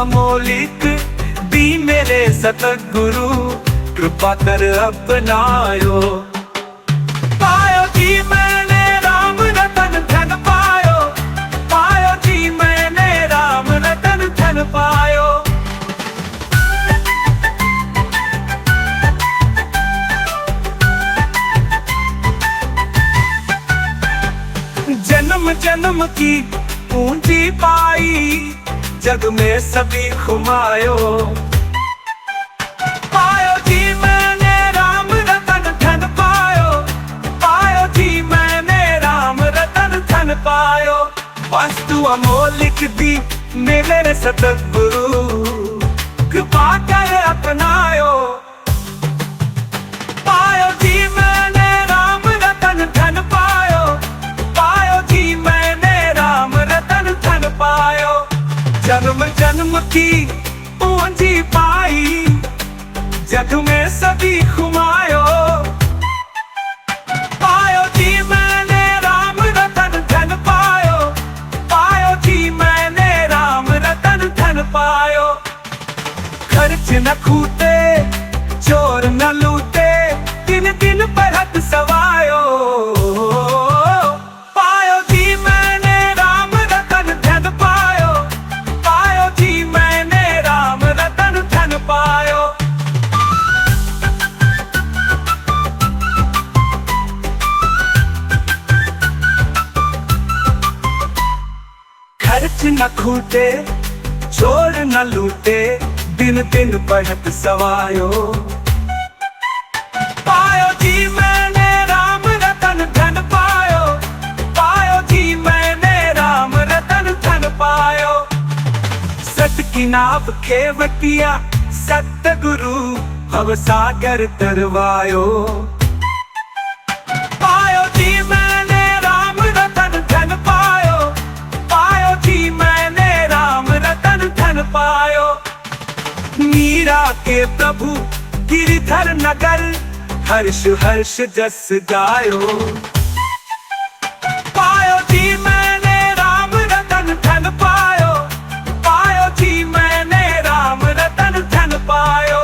अमोलिक दी मेरे सतगुरु, कृपा कर अपनायो। पायो जी मैंने राम रतन धन पायो, पायो जी मैंने राम रतन धन पायो। जन्म जन्म की पूंजी पाई, जग में सभी घुमायो। पायो जी मैंने राम रतन धन पायो, पायो जी मैंने राम रतन धन पायो। वस्तु अमोलिक दी मेरे सतगुरु, कृपा कर अपनायो। पायो जी मैंने राम रतन धन पायो, पायो जी मैंने राम रतन धन पायो। जन्म जन्म की पूंजी पाई, जग में सभी घुमायो। पायो जी मैंने राम रतन धन पायो, पायो जी मैंने राम रतन धन पायो। खर्च न खूटे, चोर न लूटे, दिन दिन परत सवायो। पायो जी मैंने राम रतन धन पायो, पायो जी मैंने राम रतन धन पायो। खर्च न खूटे, चोर न लूटे, दिन दिन बढ़त सवायो। पायो जी मैंने राम रतन धन पायो, पायो जी मैंने राम रतन धन पायो। सत की नाव खेवटिया सतगुरु, भव सागर तरवायो। पायो जी मैंने राम रतन धन पायो, पायो जी मैंने राम रतन धन पायो। मीरा के प्रभु गिरिधर नगर, हर्ष हर्ष जस गायो। पायो जी मैंने राम रतन धन पायो, पायो जी मैंने राम रतन धन पायो।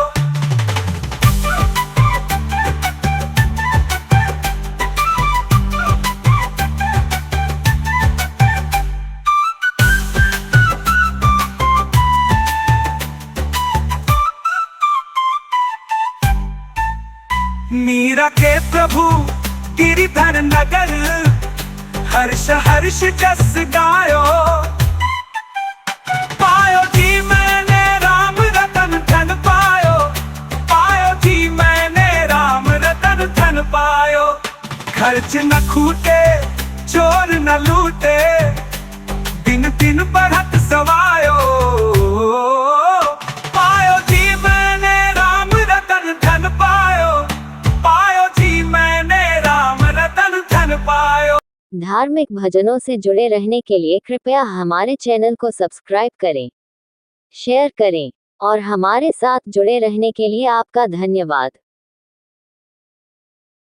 मीरा के प्रभु गिरिधर नगर, हर्ष हर्ष जस गायो। पायो जी मैंने राम रतन धन पायो, पायो जी मैंने राम रतन धन पायो। खर्च न खूटे, चोर न लूटे, दिन दिन बढ़त सवायो। पायो जी मैंने राम रतन धन पायो, पायो जी मैंने राम रतन धन पायो। धार्मिक भजनों से जुड़े रहने के लिए कृपया हमारे चैनल को सब्सक्राइब करें, शेयर करें और हमारे साथ जुड़े रहने के लिए आपका धन्यवाद।